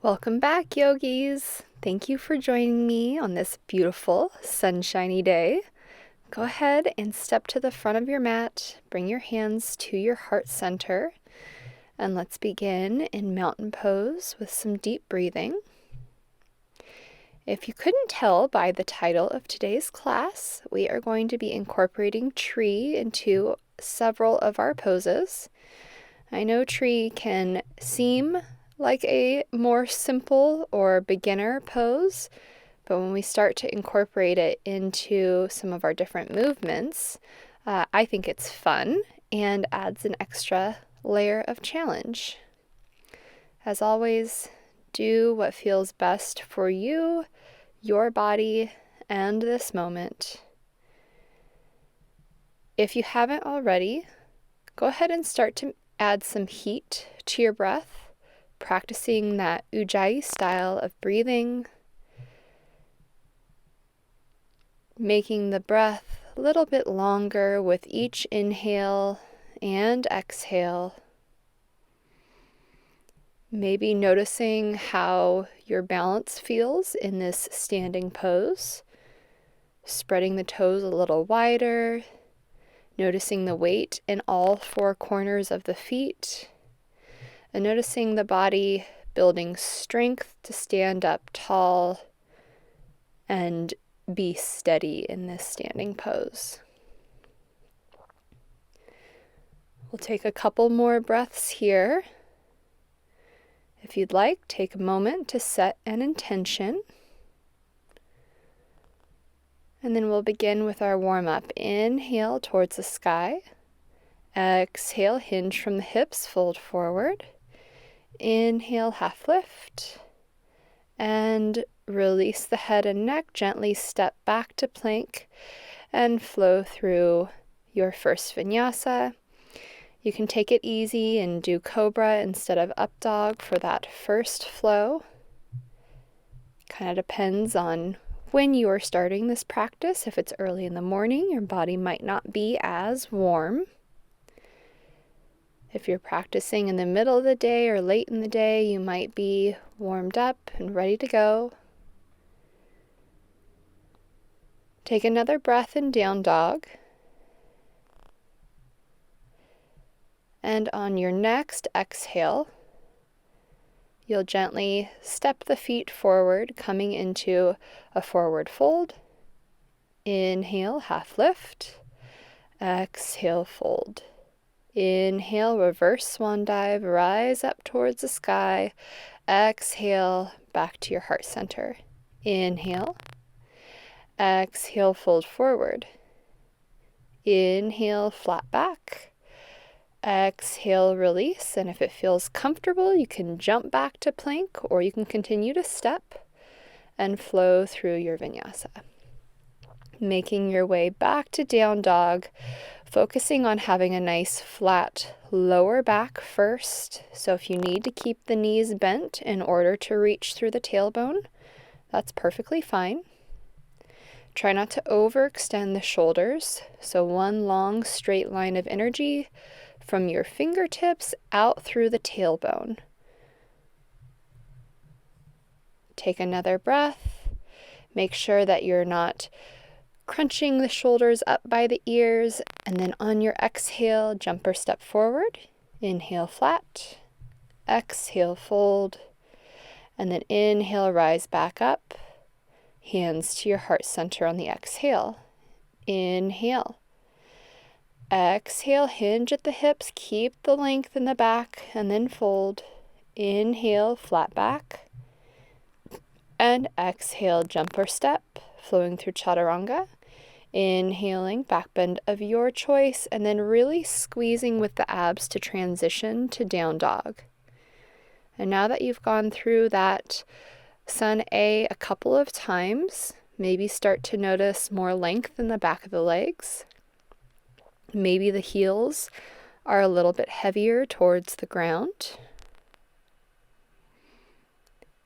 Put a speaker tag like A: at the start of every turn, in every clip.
A: Welcome back, yogis. Thank you for joining me on this beautiful, sunshiny day. Go ahead and step to the front of your mat. Bring your hands to your heart center. And let's begin in mountain pose with some deep breathing. If you couldn't tell by the title of today's class, we are going to be incorporating tree into several of our poses. I know tree can seem like a more simple or beginner pose, but when we start to incorporate it into some of our different movements, I think it's fun and adds an extra layer of challenge. As always, do what feels best for you, your body, and this moment. If you haven't already, go ahead and start to add some heat to your breath, practicing that Ujjayi style of breathing, making the breath a little bit longer with each inhale and exhale. Maybe noticing how your balance feels in this standing pose, spreading the toes a little wider, noticing the weight in all four corners of the feet, and noticing the body building strength to stand up tall and be steady in this standing pose. We'll take a couple more breaths here. If you'd like, take a moment to set an intention. And then we'll begin with our warm-up. Inhale towards the sky. Exhale, hinge from the hips, fold forward. Inhale, half lift. And release the head and neck. Gently step back to plank and flow through your first vinyasa. You can take it easy and do cobra instead of up dog for that first flow. Kind of depends on when you are starting this practice. If it's early in the morning, your body might not be as warm. If you're practicing in the middle of the day or late in the day, you might be warmed up and ready to go. Take another breath in down dog. And on your next exhale, you'll gently step the feet forward, coming into a forward fold. Inhale, half lift. Exhale, fold. Inhale, reverse swan dive, rise up towards the sky. Exhale, back to your heart center. Inhale. Exhale, fold forward. Inhale, flat back. Exhale, release, and if it feels comfortable, you can jump back to plank or you can continue to step and flow through your vinyasa. Making your way back to down dog, focusing on having a nice flat lower back first. So if you need to keep the knees bent in order to reach through the tailbone, that's perfectly fine. Try not to overextend the shoulders, so one long straight line of energy from your fingertips out through the tailbone. Take another breath. Make sure that you're not crunching the shoulders up by the ears, and then on your exhale, jump or step forward. Inhale, flat. Exhale, fold. And then inhale, rise back up. Hands to your heart center on the exhale. Inhale. Exhale, hinge at the hips, keep the length in the back, and then fold. Inhale, flat back. And exhale, jump or step, flowing through chaturanga. Inhaling, back bend of your choice, and then really squeezing with the abs to transition to down dog. And now that you've gone through that Sun A couple of times, maybe start to notice more length in the back of the legs. Maybe the heels are a little bit heavier towards the ground.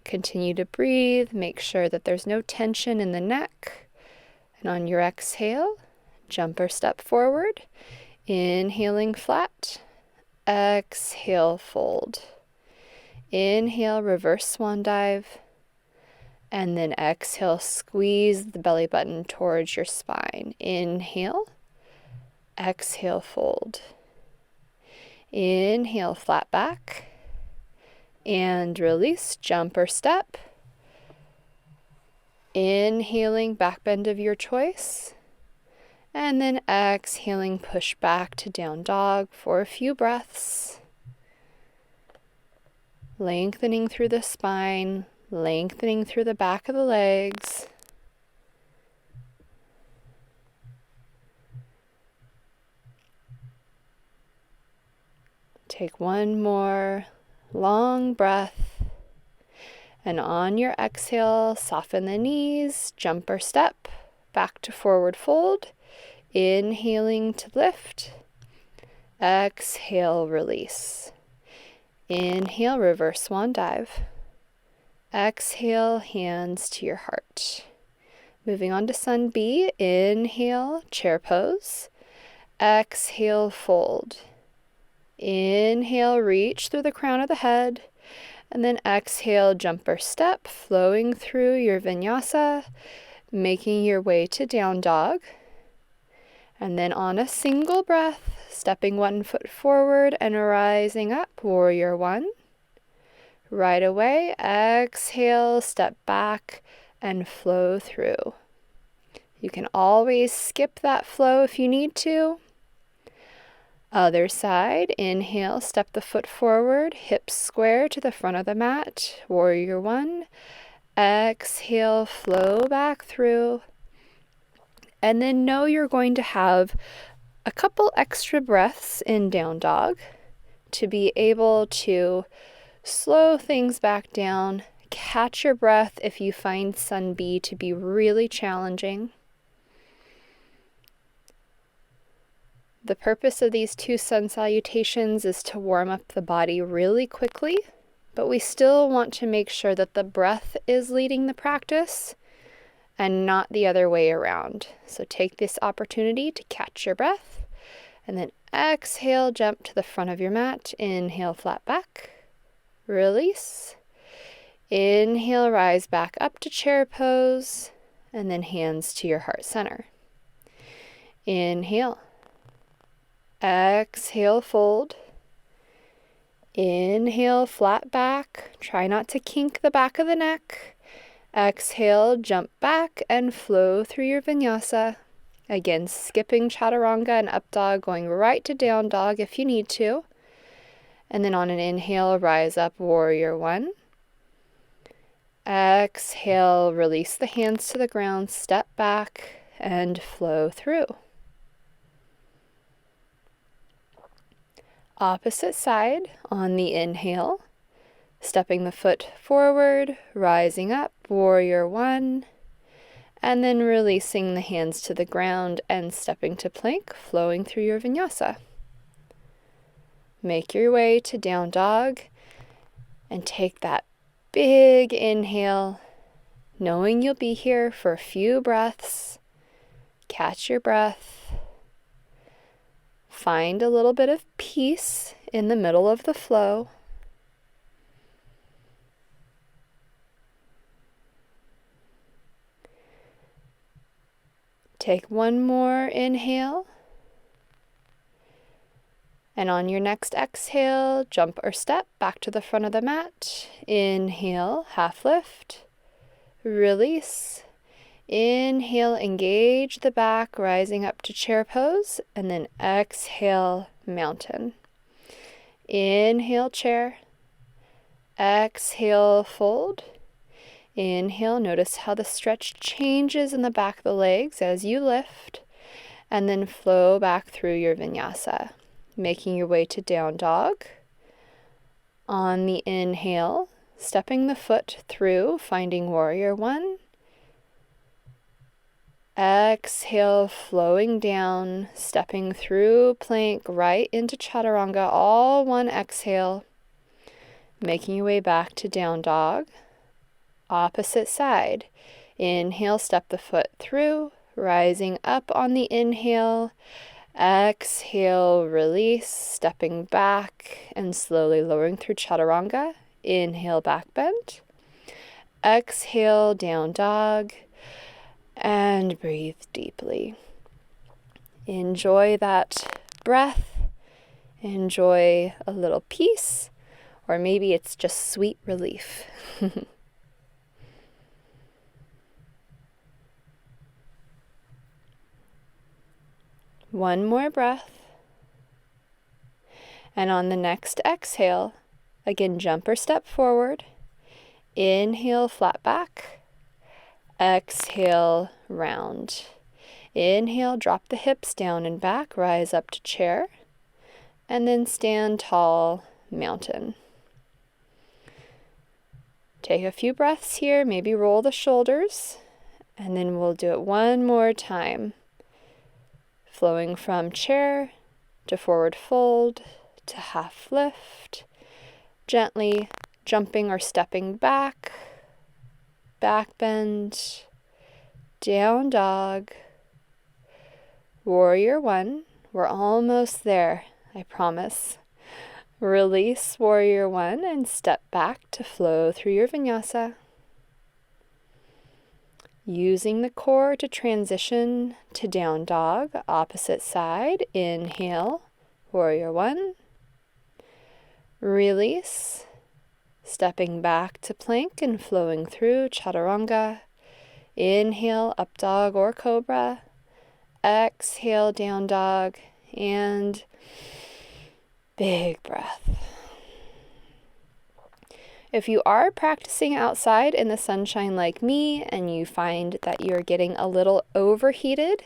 A: Continue to breathe. Make sure that there's no tension in the neck. And on your exhale, jump or step forward. Inhaling flat. Exhale, fold. Inhale, reverse swan dive. And then exhale, squeeze the belly button towards your spine. Inhale, exhale, fold. Inhale, flat back. And release, jump or step. Inhaling, back bend of your choice. And then exhaling, push back to down dog for a few breaths. Lengthening through the spine, lengthening through the back of the legs. Take one more long breath. And on your exhale, soften the knees, jump or step, back to forward fold. Inhaling to lift. Exhale, release. Inhale, reverse swan dive. Exhale, hands to your heart. Moving on to Sun B. Inhale, chair pose. Exhale, fold. Inhale, reach through the crown of the head. And then exhale, jump or step, flowing through your vinyasa, making your way to down dog. And then on a single breath, stepping one foot forward and rising up, warrior one. Right away, exhale, step back and flow through. You can always skip that flow if you need to. Other side, inhale, step the foot forward, hips square to the front of the mat, warrior one. Exhale, flow back through. And then know you're going to have a couple extra breaths in down dog to be able to slow things back down, catch your breath if you find Sun B to be really challenging. The purpose of these two sun salutations is to warm up the body really quickly, but we still want to make sure that the breath is leading the practice and not the other way around. So take this opportunity to catch your breath, and then exhale, jump to the front of your mat. Inhale, flat back. Release. Inhale, rise back up to chair pose, and then hands to your heart center. Inhale. Exhale, fold. Inhale, flat back. Try not to kink the back of the neck. Exhale, jump back and flow through your vinyasa. Again, skipping chaturanga and up dog, going right to down dog if you need to. And then on an inhale, rise up, warrior one. Exhale, release the hands to the ground, step back and flow through. Opposite side on the inhale, stepping the foot forward, rising up, warrior one, and then releasing the hands to the ground and stepping to plank, flowing through your vinyasa. Make your way to down dog and take that big inhale, knowing you'll be here for a few breaths. Catch your breath. Find a little bit of peace in the middle of the flow. Take one more inhale. And on your next exhale, jump or step back to the front of the mat. Inhale, half lift. Release. Inhale, engage the back, rising up to chair pose, and then exhale, mountain. Inhale, chair. Exhale, fold. Inhale, notice how the stretch changes in the back of the legs as you lift, and then flow back through your vinyasa, making your way to down dog. On the inhale, stepping the foot through, finding warrior one. Exhale, flowing down, stepping through plank right into chaturanga, all one exhale, making your way back to down dog. Opposite side. Inhale, step the foot through, rising up on the inhale. Exhale, release, stepping back and slowly lowering through chaturanga. Inhale, back bend. Exhale, down dog. And breathe deeply. Enjoy that breath. Enjoy a little peace, or maybe it's just sweet relief. One more breath. And on the next exhale, again, jump or step forward. Inhale, flat back. Exhale, round. Inhale, drop the hips down and back, rise up to chair. And then stand tall, mountain. Take a few breaths here, maybe roll the shoulders, and then we'll do it one more time. Flowing from chair to forward fold to half lift, gently jumping or stepping back, back bend, down dog, warrior one. We're almost there, I promise. Release warrior one and step back to flow through your vinyasa. Using the core to transition to down dog, opposite side. Inhale, warrior one. Release, stepping back to plank and flowing through chaturanga. Inhale, up dog or cobra. Exhale, down dog, and big breath. If you are practicing outside in the sunshine like me and you find that you're getting a little overheated,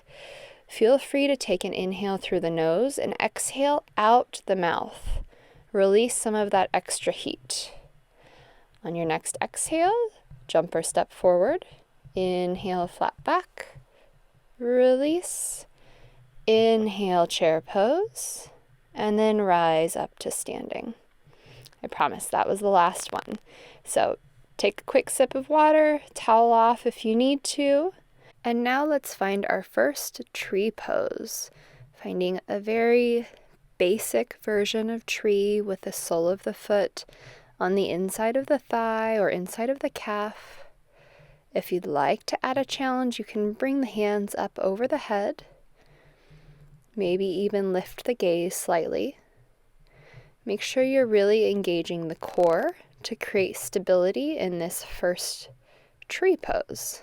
A: feel free to take an inhale through the nose and exhale out the mouth. Release some of that extra heat. On your next exhale, jump or step forward. Inhale, flat back. Release. Inhale, chair pose. And then rise up to standing. I promise that was the last one. So take a quick sip of water, towel off if you need to. And now let's find our first tree pose. Finding a very basic version of tree with the sole of the foot on the inside of the thigh or inside of the calf. If you'd like to add a challenge, you can bring the hands up over the head. Maybe even lift the gaze slightly. Make sure you're really engaging the core to create stability in this first tree pose.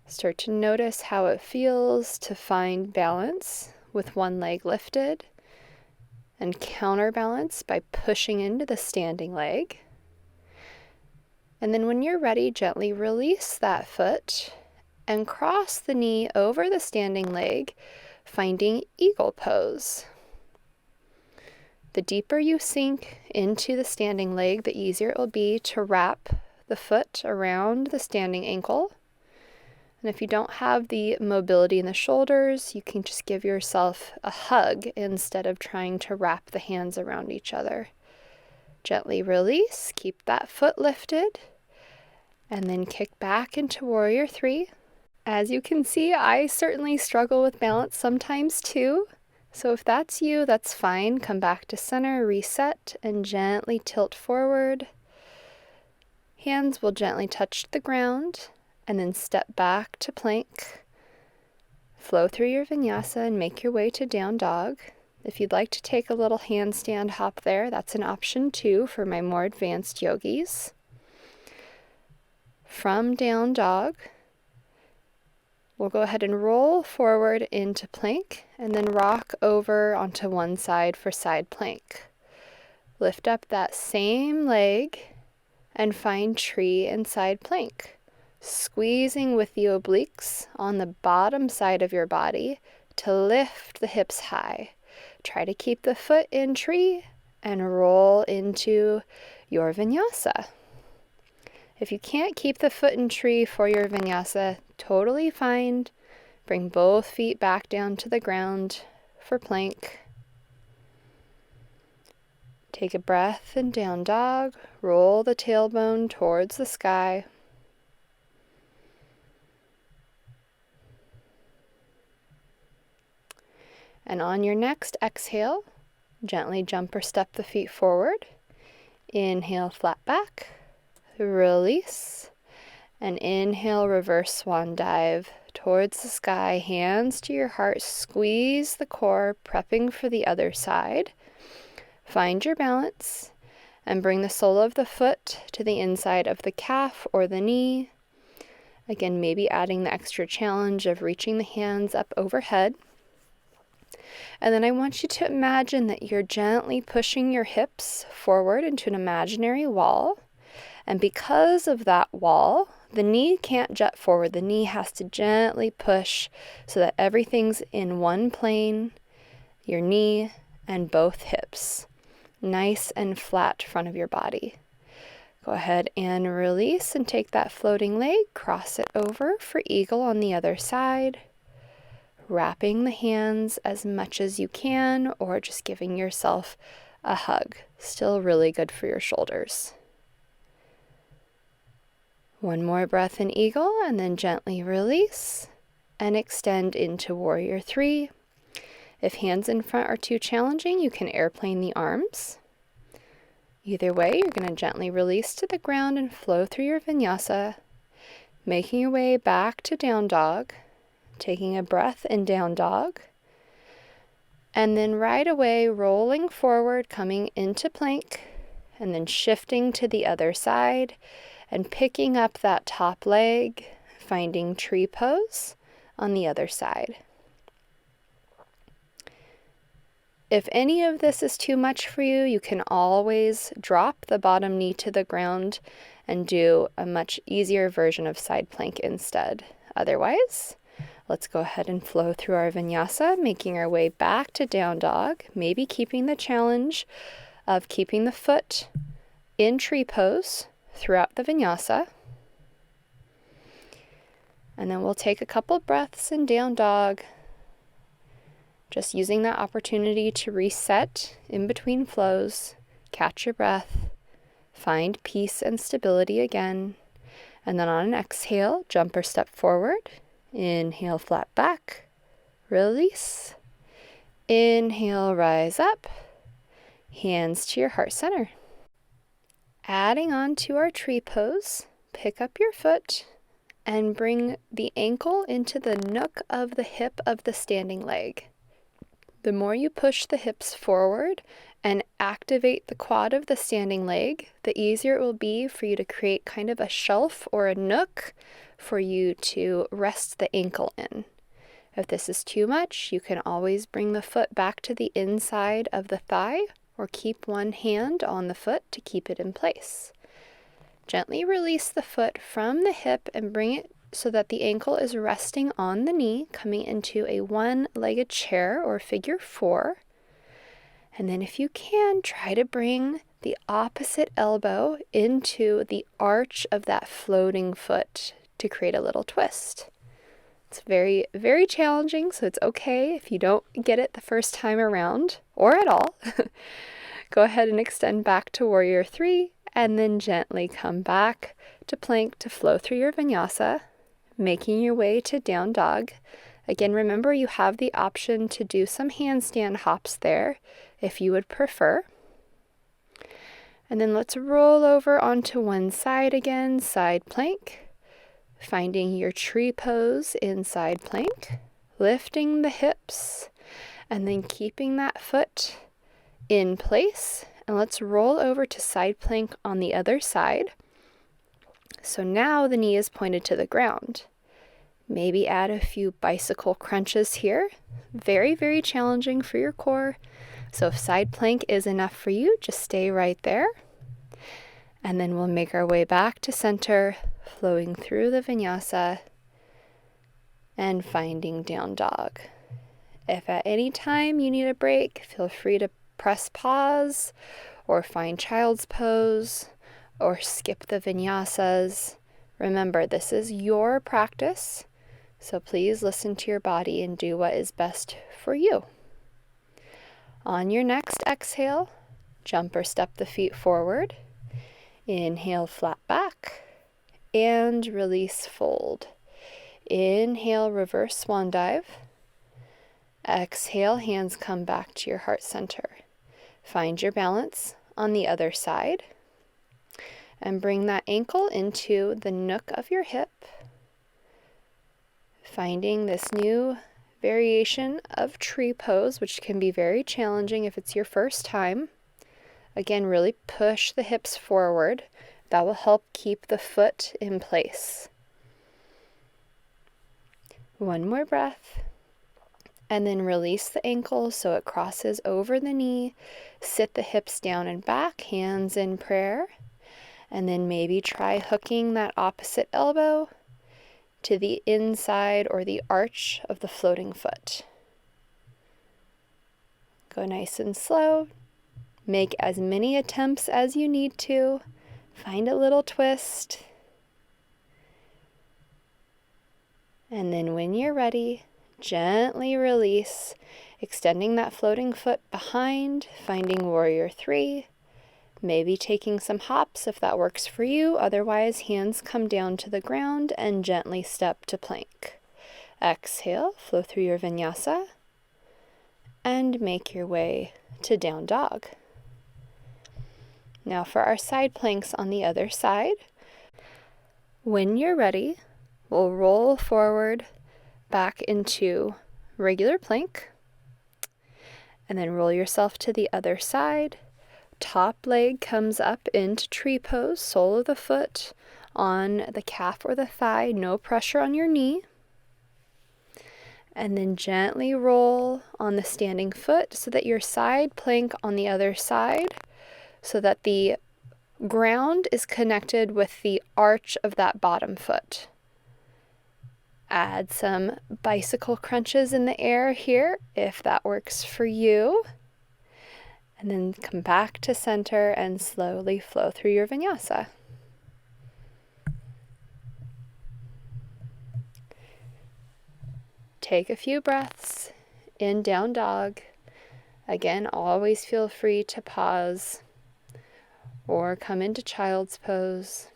A: Start to notice how it feels to find balance with one leg lifted and counterbalance by pushing into the standing leg. And then when you're ready, gently release that foot and cross the knee over the standing leg, finding eagle pose. The deeper you sink into the standing leg, the easier it will be to wrap the foot around the standing ankle. And if you don't have the mobility in the shoulders, you can just give yourself a hug instead of trying to wrap the hands around each other. Gently release, keep that foot lifted, and then kick back into warrior three. As you can see, I certainly struggle with balance sometimes too. So if that's you, that's fine. Come back to center, reset, and gently tilt forward. Hands will gently touch the ground, and then step back to plank. Flow through your vinyasa and make your way to down dog. If you'd like to take a little handstand hop there, that's an option too for my more advanced yogis. From down dog, we'll go ahead and roll forward into plank and then rock over onto one side for side plank. Lift up that same leg and find tree and side plank, squeezing with the obliques on the bottom side of your body to lift the hips high. Try to keep the foot in tree and roll into your vinyasa. If you can't keep the foot in tree for your vinyasa, totally fine. Bring both feet back down to the ground for plank. Take a breath in down dog. Roll the tailbone towards the sky. And on your next exhale, Gently jump or step the feet forward. Inhale, flat back. Release. And inhale, reverse swan dive towards the sky. Hands to your heart. Squeeze the core, prepping for the other side. Find your balance and bring the sole of the foot to the inside of the calf or the knee. Again, maybe adding the extra challenge of reaching the hands up overhead. And then I want you to imagine that you're gently pushing your hips forward into an imaginary wall. And because of that wall, the knee can't jut forward. The knee has to gently push so that everything's in one plane, your knee and both hips. Nice and flat front of your body. Go ahead and release and take that floating leg, cross it over for eagle on the other side. Wrapping the hands as much as you can, or just giving yourself a hug. Still really good for your shoulders. One more breath in eagle, and then gently release and extend into warrior three. If hands in front are too challenging, you can airplane the arms. Either way, you're going to gently release to the ground and flow through your vinyasa, making your way back to down dog. Taking a breath in down dog, and then right away rolling forward, coming into plank, and then shifting to the other side and picking up that top leg, finding tree pose on the other side. If any of this is too much for you, you can always drop the bottom knee to the ground and do a much easier version of side plank instead. Otherwise, let's go ahead and flow through our vinyasa, making our way back to down dog, maybe keeping the challenge of keeping the foot in tree pose throughout the vinyasa. And then we'll take a couple breaths in down dog, just using that opportunity to reset in between flows, catch your breath, find peace and stability again. And then on an exhale, jump or step forward. Inhale, flat back, release. Inhale, rise up, hands to your heart center. Adding on to our tree pose, pick up your foot and bring the ankle into the nook of the hip of the standing leg. The more you push the hips forward and activate the quad of the standing leg, the easier it will be for you to create kind of a shelf or a nook for you to rest the ankle in. If this is too much, you can always bring the foot back to the inside of the thigh or keep one hand on the foot to keep it in place. Gently release the foot from the hip and bring it so that the ankle is resting on the knee, coming into a one-legged chair or figure four. And then if you can, try to bring the opposite elbow into the arch of that floating foot to create a little twist. It's very, very challenging, so it's okay if you don't get it the first time around, or at all. Go ahead and extend back to warrior three, and then gently come back to plank to flow through your vinyasa, making your way to down dog. Again, remember you have the option to do some handstand hops there if you would prefer. And then let's roll over onto one side again, side plank. Finding your tree pose in side plank, lifting the hips, and then keeping that foot in place. And let's roll over to side plank on the other side. So now the knee is pointed to the ground. Maybe add a few bicycle crunches here. Very, very challenging for your core. So if side plank is enough for you, just stay right there. And then we'll make our way back to center, flowing through the vinyasa and finding down dog. If at any time you need a break, feel free to press pause or find child's pose or skip the vinyasas. Remember, this is your practice, so please listen to your body and do what is best for you. On your next exhale, jump or step the feet forward. Inhale, flat back, and release, fold. Inhale, reverse swan dive. Exhale, hands come back to your heart center. Find your balance on the other side and bring that ankle into the nook of your hip, finding this new variation of tree pose, which can be very challenging if it's your first time. Again, really push the hips forward. That will help keep the foot in place. One more breath. And then release the ankle so it crosses over the knee. Sit the hips down and back, hands in prayer. And then maybe try hooking that opposite elbow to the inside or the arch of the floating foot. Go nice and slow. Make as many attempts as you need to. Find a little twist. And then when you're ready, gently release, extending that floating foot behind, finding warrior 3. Maybe taking some hops if that works for you. Otherwise, hands come down to the ground and gently step to plank. Exhale, flow through your vinyasa, and make your way to down dog. Now for our side planks on the other side. When you're ready, we'll roll forward back into regular plank, and then roll yourself to the other side. Top leg comes up into tree pose, sole of the foot on the calf or the thigh, no pressure on your knee. And then gently roll on the standing foot so that your side plank on the other side, so that the ground is connected with the arch of that bottom foot. Add some bicycle crunches in the air here if that works for you. And then come back to center and slowly flow through your vinyasa. Take a few breaths in down dog. Again, always feel free to pause or come into child's pose.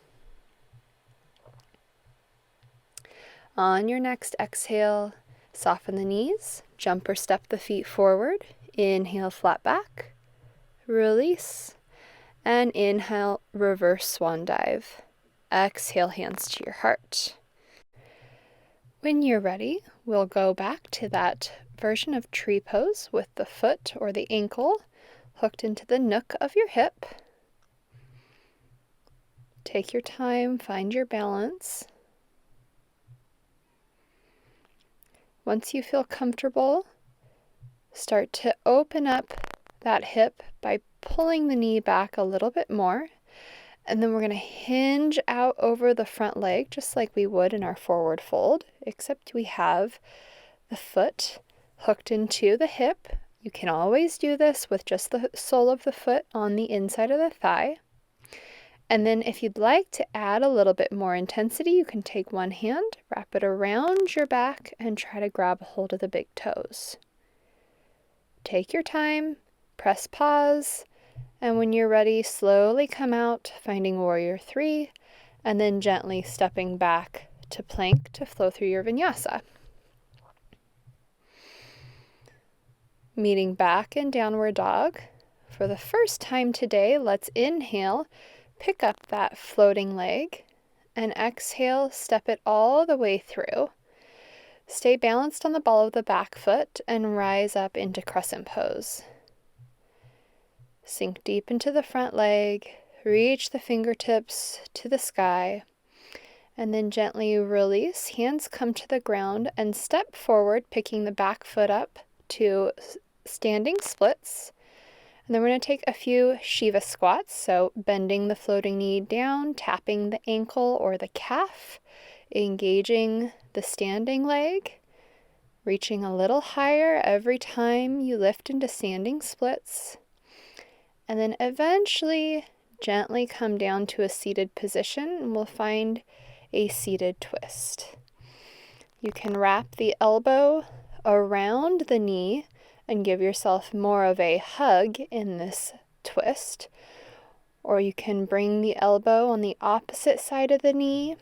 A: On your next exhale, soften the knees, jump or step the feet forward. Inhale, flat back. Release. And inhale, reverse swan dive. Exhale, hands to your heart. When you're ready, we'll go back to that version of tree pose with the foot or the ankle hooked into the nook of your hip. Take your time, find your balance. Once you feel comfortable, start to open up that hip by pulling the knee back a little bit more. And then we're going to hinge out over the front leg just like we would in our forward fold, except we have the foot hooked into the hip. You can always do this with just the sole of the foot on the inside of the thigh. And then if you'd like to add a little bit more intensity, you can take one hand, wrap it around your back, and try to grab a hold of the big toes. Take your time, press pause, and when you're ready, slowly come out, finding warrior 3, and then gently stepping back to plank to flow through your vinyasa. Meeting back in downward dog. For the first time today, let's inhale, pick up that floating leg, and exhale, step it all the way through. Stay balanced on the ball of the back foot and rise up into crescent pose. Sink deep into the front leg, reach the fingertips to the sky, and then gently release. Hands come to the ground and step forward, picking the back foot up to standing splits. And then we're going to take a few Shiva squats, so bending the floating knee down, tapping the ankle or the calf, engaging the standing leg, reaching a little higher every time you lift into standing splits, and then eventually gently come down to a seated position, and we'll find a seated twist. You can wrap the elbow around the knee and give yourself more of a hug in this twist. Or you can bring the elbow on the opposite side of the knee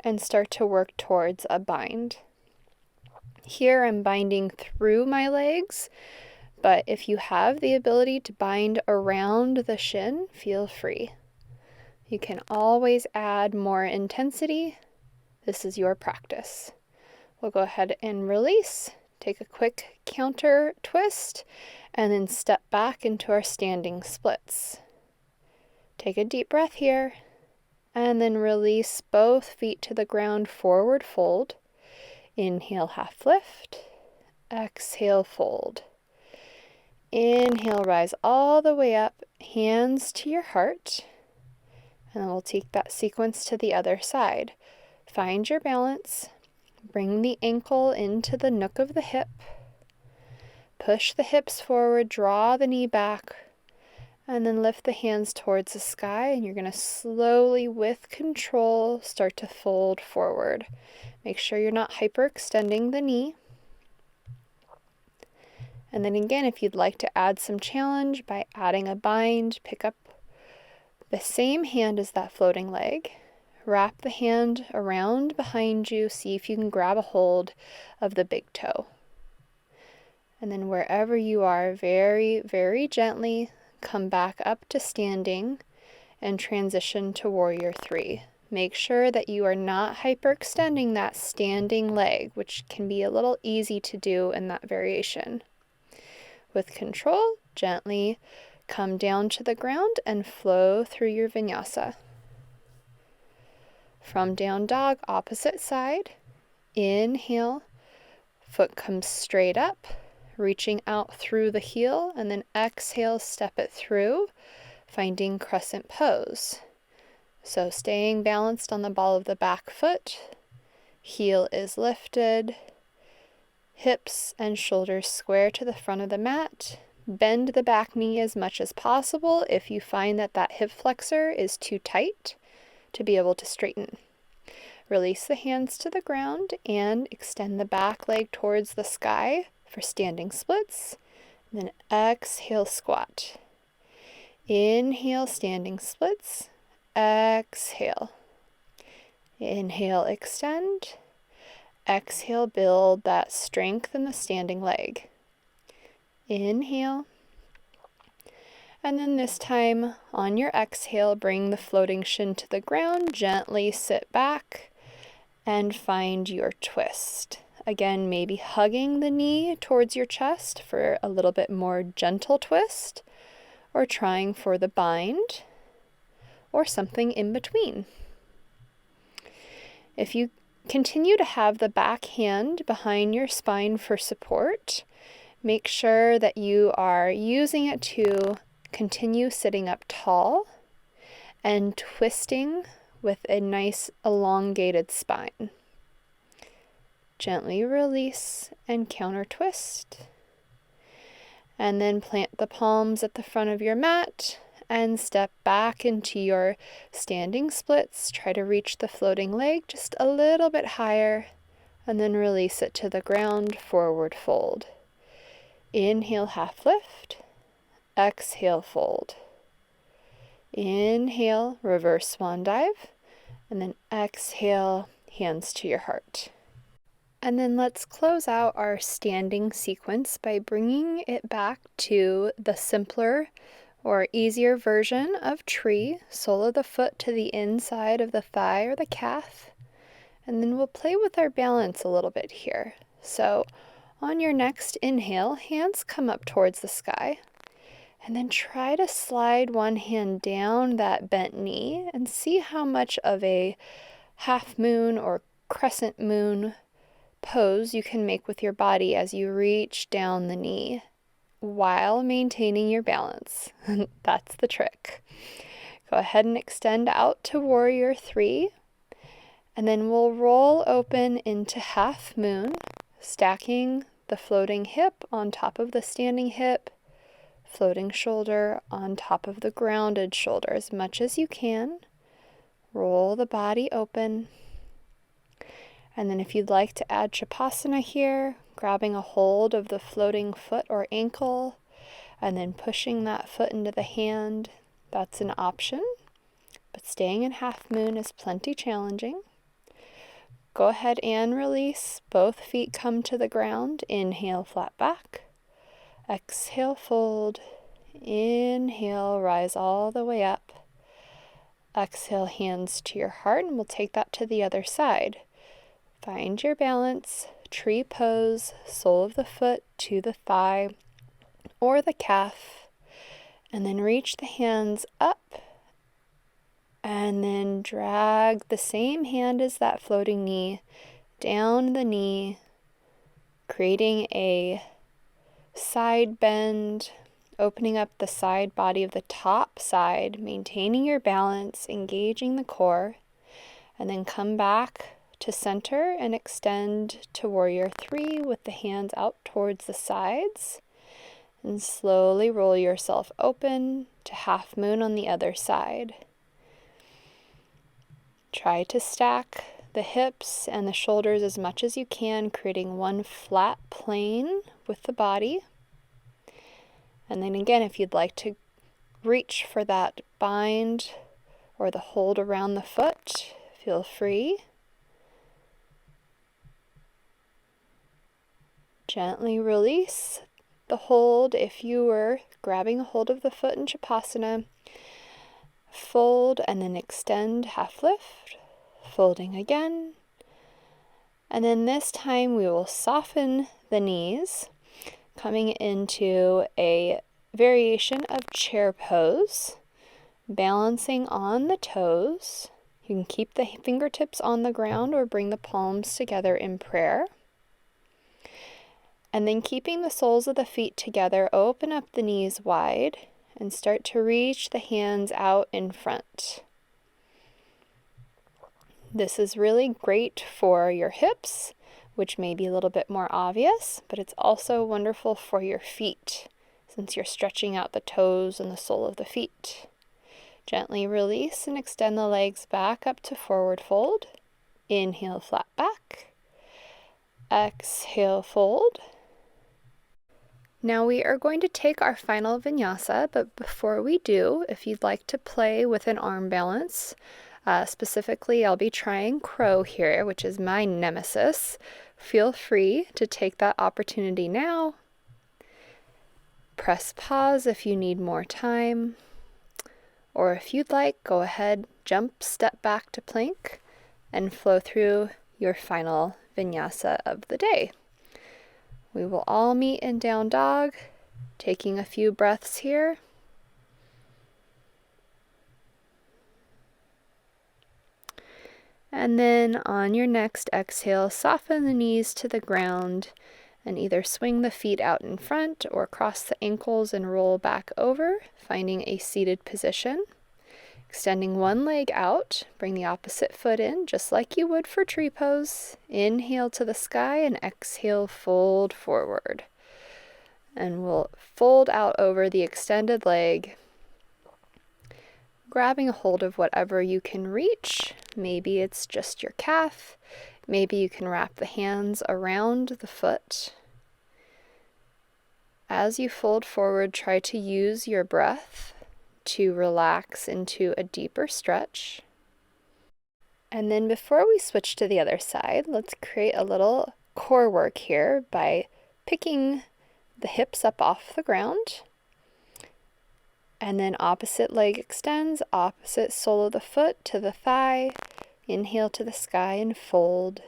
A: and start to work towards a bind. Here I'm binding through my legs, But if you have the ability to bind around the shin, feel free. You can always add more intensity. This is your practice. We'll go ahead and release, take a quick counter twist, and then step back into our standing splits. Take a deep breath here, and then release both feet to the ground, forward fold. Inhale, half lift. Exhale, fold. Inhale, rise all the way up, hands to your heart. And then we'll take that sequence to the other side. Find your balance. Bring the ankle into the nook of the hip. Push the hips forward, draw the knee back, and then lift the hands towards the sky. And you're going to slowly, with control, start to fold forward. Make sure you're not hyperextending the knee. And then again, if you'd like to add some challenge by adding a bind, pick up the same hand as that floating leg. Wrap the hand around behind you. See if you can grab a hold of the big toe. And then wherever you are, very, very gently come back up to standing and transition to warrior three. Make sure that you are not hyperextending that standing leg, which can be a little easy to do in that variation. With control, gently come down to the ground and flow through your vinyasa. From down dog, opposite side. Inhale, foot comes straight up, reaching out through the heel, and then exhale, step it through, finding crescent pose. So staying balanced on the ball of the back foot, heel is lifted, hips and shoulders square to the front of the mat. Bend the back knee as much as possible if you find that that hip flexor is too tight to be able to straighten. Release the hands to the ground and extend the back leg towards the sky for standing splits. Then exhale, squat. Inhale, standing splits. Exhale. Inhale, extend. Exhale, build that strength in the standing leg. Inhale. And then this time, on your exhale, bring the floating shin to the ground. Gently sit back and find your twist. Again, maybe hugging the knee towards your chest for a little bit more gentle twist, or trying for the bind, or something in between. If you continue to have the back hand behind your spine for support, make sure that you are using it to continue sitting up tall and twisting with a nice elongated spine. Gently release and counter twist. And then plant the palms at the front of your mat and step back into your standing splits. Try to reach the floating leg just a little bit higher and then release it to the ground, forward fold. Inhale, half lift. Exhale, fold. Inhale, reverse swan dive. And then exhale, hands to your heart. And then let's close out our standing sequence by bringing it back to the simpler or easier version of tree. Sole of the foot to the inside of the thigh or the calf. And then we'll play with our balance a little bit here. So on your next inhale, hands come up towards the sky. And then try to slide one hand down that bent knee and see how much of a half moon or crescent moon pose you can make with your body as you reach down the knee while maintaining your balance. That's the trick. Go ahead and extend out to warrior three, and then we'll roll open into half moon, stacking the floating hip on top of the standing hip, floating shoulder on top of the grounded shoulder as much as you can. Roll the body open. And then if you'd like to add Shavasana here, grabbing a hold of the floating foot or ankle, and then pushing that foot into the hand, that's an option. But staying in half moon is plenty challenging. Go ahead and release. Both feet come to the ground. Inhale, flat back. Exhale, fold. Inhale, rise all the way up. Exhale, hands to your heart, and we'll take that to the other side. Find your balance, tree pose, sole of the foot to the thigh or the calf, and then reach the hands up, and then drag the same hand as that floating knee down the knee, creating a side bend, opening up the side body of the top side, maintaining your balance, engaging the core, and then come back to center and extend to warrior 3 with the hands out towards the sides, and slowly roll yourself open to half moon on the other side. Try to stack the hips and the shoulders as much as you can, creating one flat plane with the body. And then again, if you'd like to reach for that bind or the hold around the foot, feel free. Gently release the hold if you were grabbing a hold of the foot in Shavasana. Fold and then extend, half lift, folding again. And then this time we will soften the knees, coming into a variation of chair pose, balancing on the toes. You can keep the fingertips on the ground or bring the palms together in prayer. And then keeping the soles of the feet together, open up the knees wide and start to reach the hands out in front. This is really great for your hips, which may be a little bit more obvious, but it's also wonderful for your feet, since you're stretching out the toes and the sole of the feet. Gently release and extend the legs back up to forward fold. Inhale, flat back. Exhale, fold. Now we are going to take our final vinyasa, but before we do, if you'd like to play with an arm balance, specifically I'll be trying crow here, which is my nemesis. Feel free to take that opportunity now. Press pause if you need more time, or if you'd like, go ahead, jump, step back to plank, and flow through your final vinyasa of the day. We will all meet in down dog, taking a few breaths here. And then on your next exhale, soften the knees to the ground and either swing the feet out in front or cross the ankles and roll back over, finding a seated position. Extending one leg out, bring the opposite foot in, just like you would for tree pose. Inhale to the sky and exhale, fold forward. And we'll fold out over the extended leg, grabbing a hold of whatever you can reach. Maybe it's just your calf. Maybe you can wrap the hands around the foot. As you fold forward, try to use your breath to relax into a deeper stretch. And then before we switch to the other side, let's create a little core work here by picking the hips up off the ground. And then opposite leg extends, opposite sole of the foot to the thigh. Inhale to the sky and fold.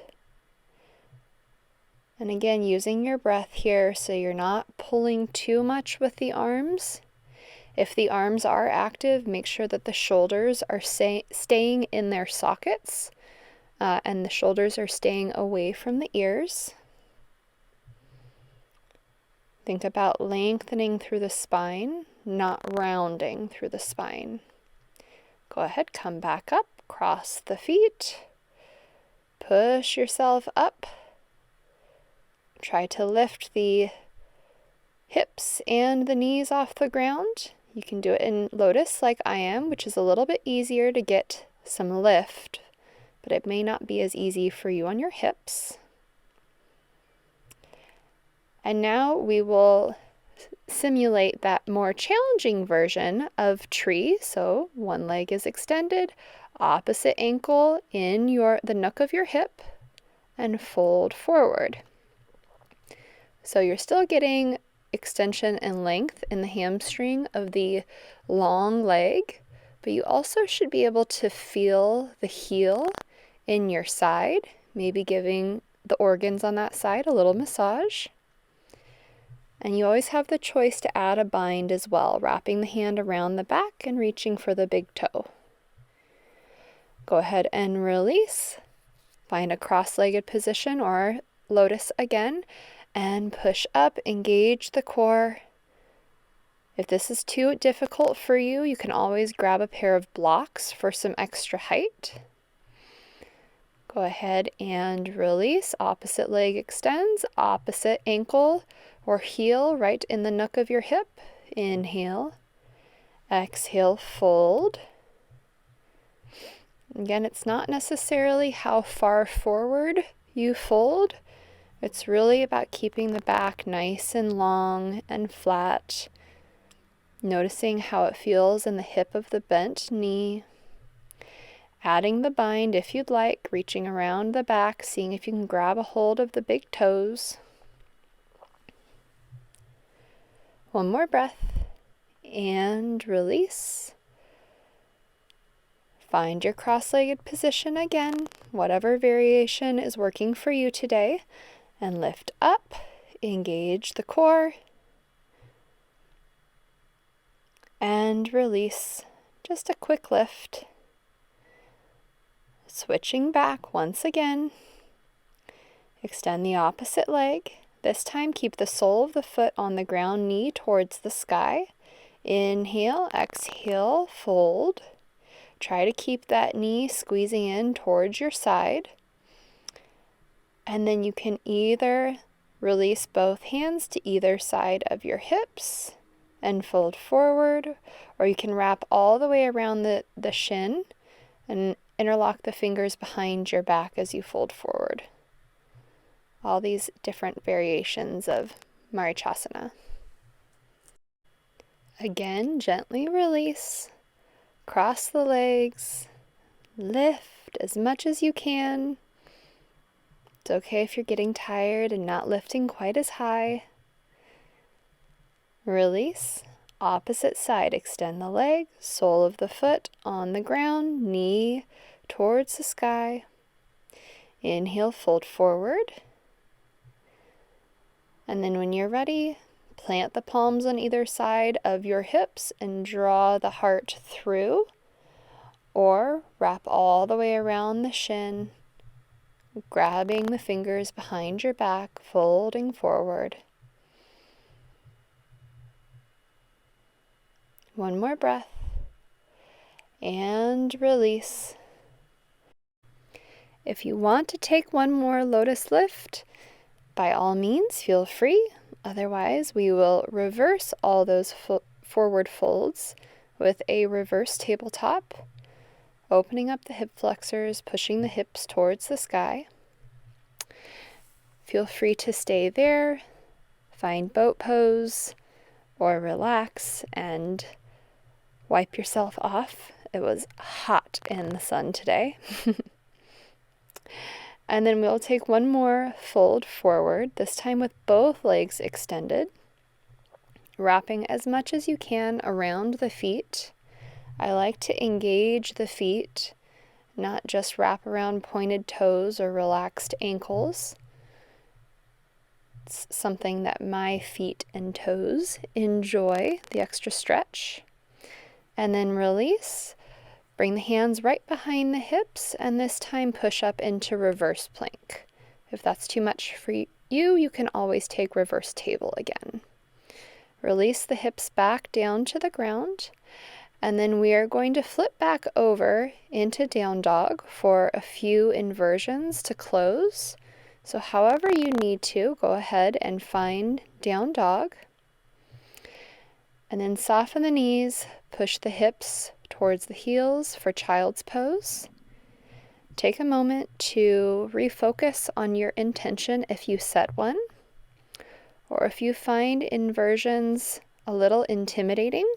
A: And again, using your breath here so you're not pulling too much with the arms. If the arms are active, make sure that the shoulders are staying in their sockets and the shoulders are staying away from the ears. Think about lengthening through the spine, not rounding through the spine. Go ahead, come back up, cross the feet, push yourself up. Try to lift the hips and the knees off the ground. You can do it in lotus like I am, which is a little bit easier to get some lift, but it may not be as easy for you on your hips. And now we will simulate that more challenging version of tree. So one leg is extended, opposite ankle in the nook of your hip, and fold forward. So you're still getting extension and length in the hamstring of the long leg, but you also should be able to feel the heel in your side, maybe giving the organs on that side a little massage. And you always have the choice to add a bind as well, wrapping the hand around the back and reaching for the big toe. Go ahead and release. Find a cross-legged position or lotus again, and push up, engage the core. If this is too difficult for you, you can always grab a pair of blocks for some extra height. Go ahead and release. Opposite leg extends, opposite ankle or heel right in the nook of your hip. Inhale. Exhale, fold. Again, it's not necessarily how far forward you fold. It's really about keeping the back nice and long and flat. Noticing how it feels in the hip of the bent knee. Adding the bind if you'd like, reaching around the back, seeing if you can grab a hold of the big toes. One more breath and release. Find your cross-legged position again, whatever variation is working for you today, and lift up, engage the core, and release. Just a quick lift. Switching back once again. Extend the opposite leg. This time keep the sole of the foot on the ground, knee towards the sky. Inhale, exhale, fold. Try to keep that knee squeezing in towards your side. And then you can either release both hands to either side of your hips and fold forward, or you can wrap all the way around the shin and interlock the fingers behind your back as you fold forward. All these different variations of Marichasana. Again, gently release. Cross the legs. Lift as much as you can. It's okay if you're getting tired and not lifting quite as high. Release. Opposite side, extend the leg, sole of the foot on the ground, knee towards the sky. Inhale, fold forward. And then when you're ready, plant the palms on either side of your hips and draw the heart through, or wrap all the way around the shin, grabbing the fingers behind your back, folding forward. One more breath, and release. If you want to take one more lotus lift, by all means, feel free. Otherwise, we will reverse all those forward folds with a reverse tabletop, opening up the hip flexors, pushing the hips towards the sky. Feel free to stay there, find boat pose, or relax and wipe yourself off. It was hot in the sun today. And then we'll take one more fold forward, this time with both legs extended, wrapping as much as you can around the feet. I like to engage the feet, not just wrap around pointed toes or relaxed ankles. It's something that my feet and toes enjoy, the extra stretch. And then release. Bring the hands right behind the hips, and this time push up into reverse plank. If that's too much for you, you can always take reverse table again. Release the hips back down to the ground, and then we are going to flip back over into down dog for a few inversions to close. So however you need to, go ahead and find down dog. And then soften the knees, push the hips towards the heels for child's pose. Take a moment to refocus on your intention if you set one, or if you find inversions a little intimidating,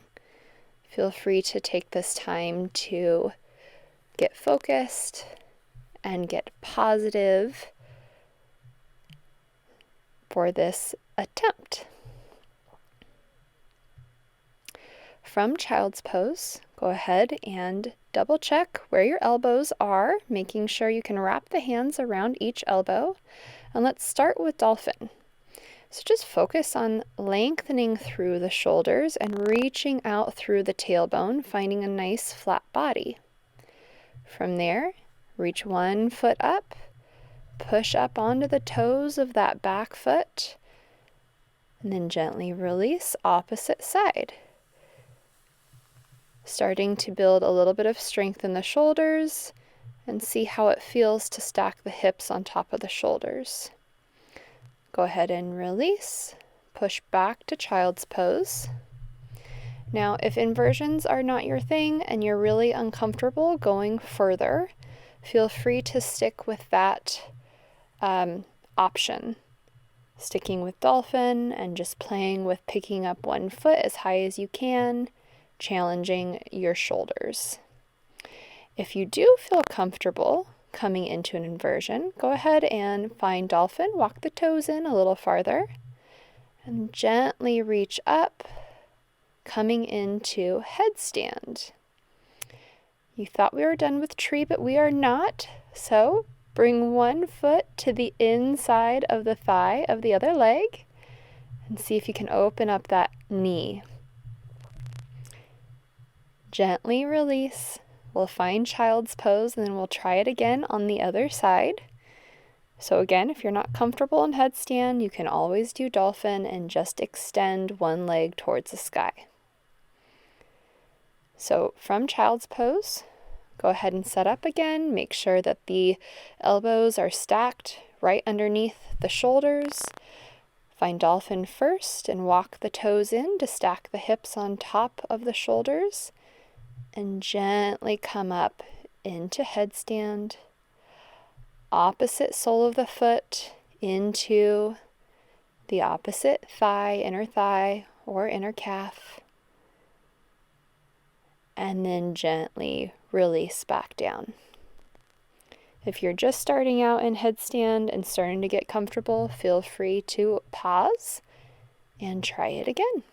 A: feel free to take this time to get focused and get positive for this attempt. from child's pose, go ahead and double check where your elbows are, making sure you can wrap the hands around each elbow. And let's start with dolphin. So just focus on lengthening through the shoulders and reaching out through the tailbone, finding a nice flat body. From there, reach one foot up, push up onto the toes of that back foot, and then gently release opposite side. Starting to build a little bit of strength in the shoulders and see how it feels to stack the hips on top of the shoulders. Go ahead and release, push back to child's pose. Now, if inversions are not your thing and you're really uncomfortable going further, feel free to stick with that option. Sticking with dolphin and just playing with picking up one foot as high as you can, challenging your shoulders. If you do feel comfortable coming into an inversion, go ahead and find dolphin, walk the toes in a little farther, and gently reach up, coming into headstand. You thought we were done with tree, but we are not. So bring one foot to the inside of the thigh of the other leg and see if you can open up that knee. Gently release. We'll find child's pose and then we'll try it again on the other side. So again, if you're not comfortable in headstand, you can always do dolphin and just extend one leg towards the sky. So from child's pose, go ahead and set up again. Make sure that the elbows are stacked right underneath the shoulders. Find dolphin first and walk the toes in to stack the hips on top of the shoulders. And gently come up into headstand. Opposite sole of the foot into the opposite thigh, inner thigh or inner calf. And then gently release back down. If you're just starting out in headstand and starting to get comfortable, feel free to pause and try it again.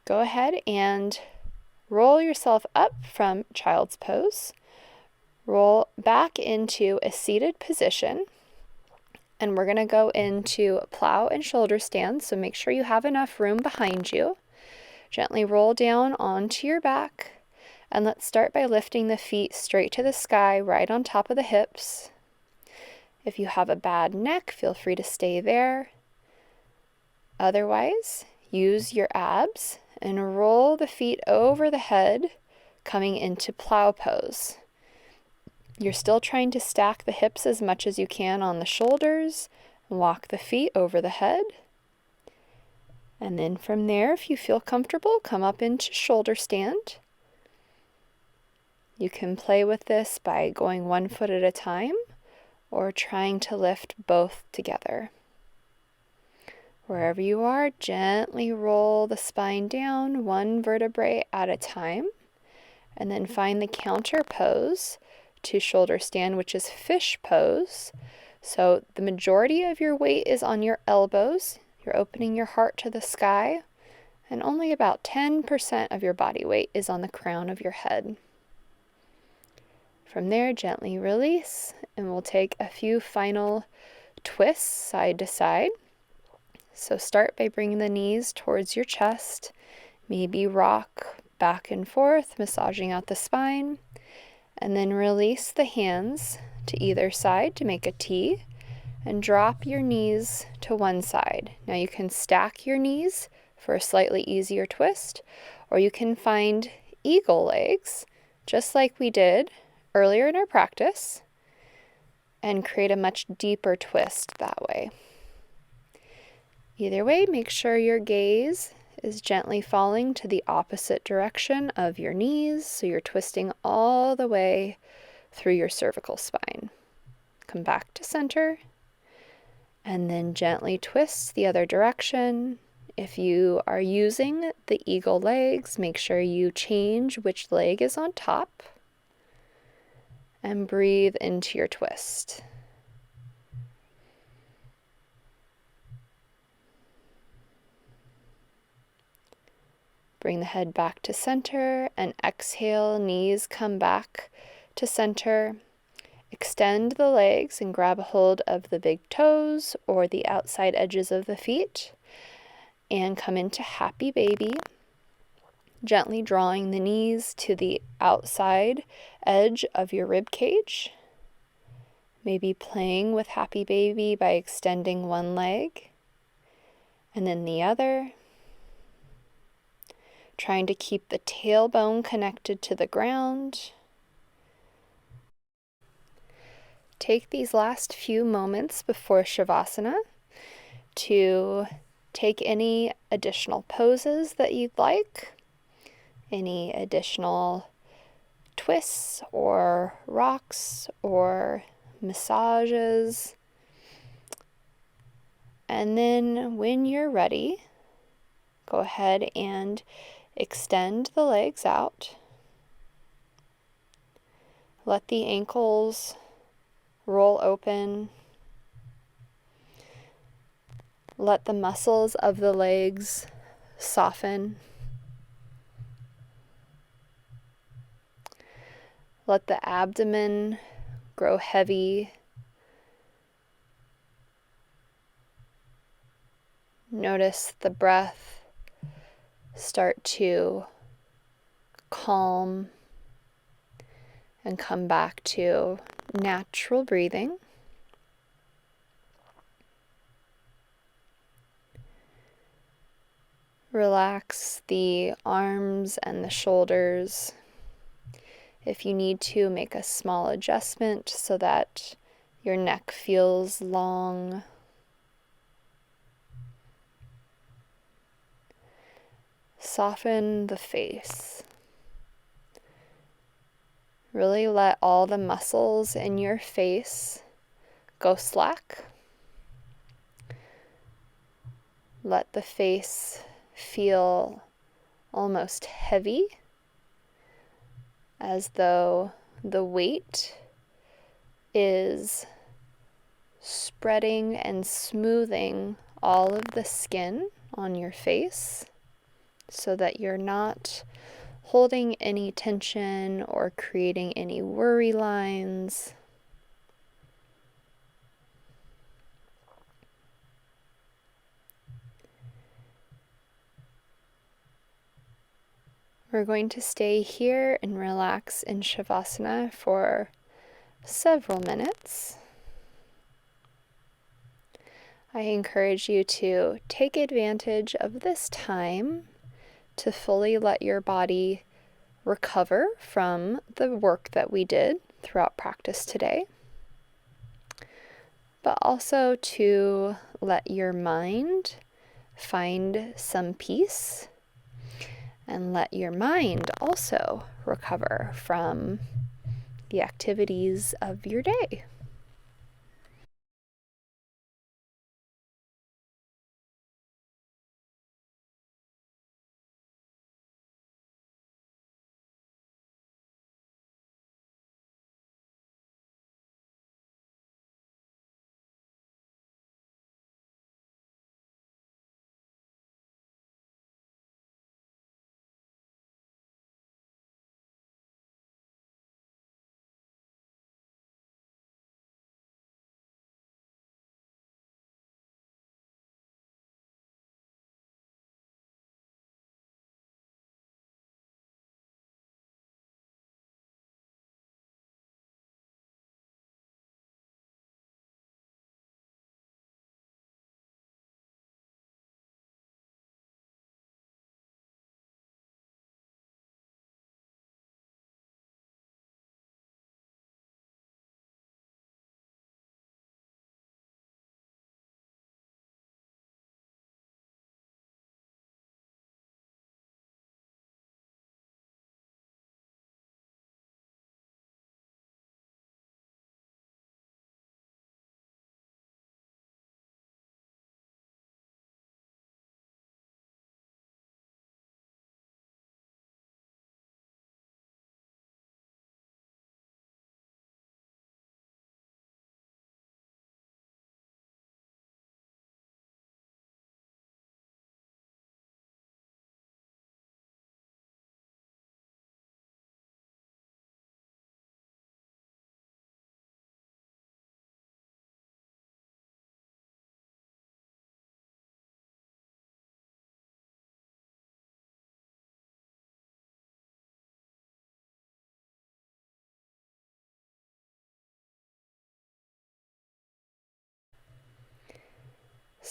A: Go ahead and roll yourself up from child's pose. Roll back into a seated position. And we're going to go into plow and shoulder stand. So make sure you have enough room behind you. Gently roll down onto your back. And let's start by lifting the feet straight to the sky, right on top of the hips. If you have a bad neck, feel free to stay there. Otherwise, use your abs and roll the feet over the head, coming into plow pose. You're still trying to stack the hips as much as you can on the shoulders, and walk the feet over the head. And then from there, if you feel comfortable, come up into shoulder stand. You can play with this by going one foot at a time or trying to lift both together. Wherever you are, gently roll the spine down one vertebrae at a time, and then find the counter pose to shoulder stand, which is fish pose. So the majority of your weight is on your elbows. You're opening your heart to the sky, and only about 10% of your body weight is on the crown of your head. From there, gently release, and we'll take a few final twists side to side. So start by bringing the knees towards your chest, maybe rock back and forth, massaging out the spine, and then release the hands to either side to make a T, and drop your knees to one side. Now you can stack your knees for a slightly easier twist, or you can find eagle legs, just like we did earlier in our practice, and create a much deeper twist that way. Either way, make sure your gaze is gently falling to the opposite direction of your knees, so you're twisting all the way through your cervical spine. Come back to center, and then gently twist the other direction. If you are using the eagle legs, make sure you change which leg is on top, and breathe into your twist. Bring the head back to center and exhale, knees come back to center. Extend the legs and grab a hold of the big toes or the outside edges of the feet and come into happy baby. Gently drawing the knees to the outside edge of your rib cage. Maybe playing with happy baby by extending one leg and then the other. Trying to keep the tailbone connected to the ground. Take these last few moments before Shavasana to take any additional poses that you'd like, any additional twists or rocks or massages. And then when you're ready, go ahead and extend the legs out. Let the ankles roll open. Let the muscles of the legs soften. Let the abdomen grow heavy. Notice the breath start to calm and come back to natural breathing. Relax the arms and the shoulders. If you need to, make a small adjustment so that your neck feels long. Soften the face. Really let all the muscles in your face go slack. Let the face feel almost heavy, as though the weight is spreading and smoothing all of the skin on your face so that you're not holding any tension or creating any worry lines. We're going to stay here and relax in Shavasana for several minutes. I encourage you to take advantage of this time to fully let your body recover from the work that we did throughout practice today, but also to let your mind find some peace and let your mind also recover from the activities of your day.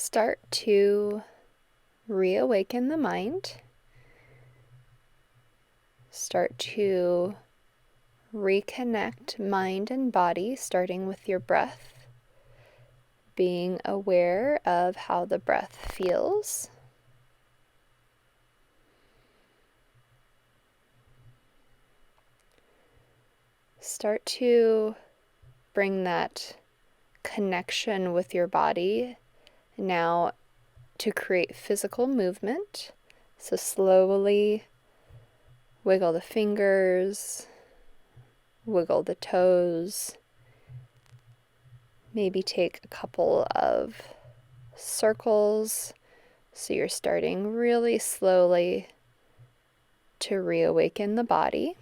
A: start to reawaken the mind. Start to reconnect mind and body, starting with your breath, being aware of how the breath feels. Start to bring that connection with your body now to create physical movement. So slowly wiggle the fingers, wiggle the toes, maybe take a couple of circles. So you're starting really slowly to reawaken the body.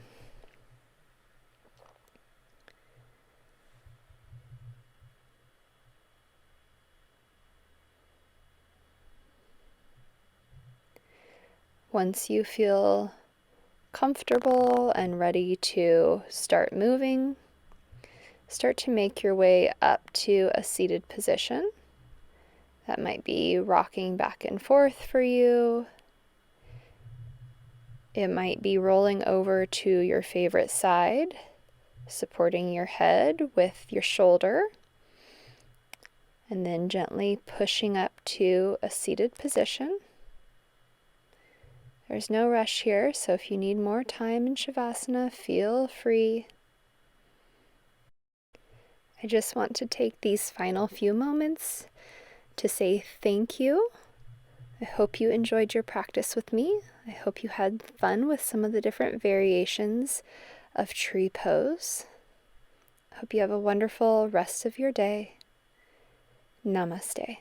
A: Once you feel comfortable and ready to start moving, start to make your way up to a seated position. That might be rocking back and forth for you. It might be rolling over to your favorite side, supporting your head with your shoulder, and then gently pushing up to a seated position. There's no rush here, so if you need more time in Shavasana, feel free. I just want to take these final few moments to say thank you. I hope you enjoyed your practice with me. I hope you had fun with some of the different variations of tree pose. I hope you have a wonderful rest of your day. Namaste.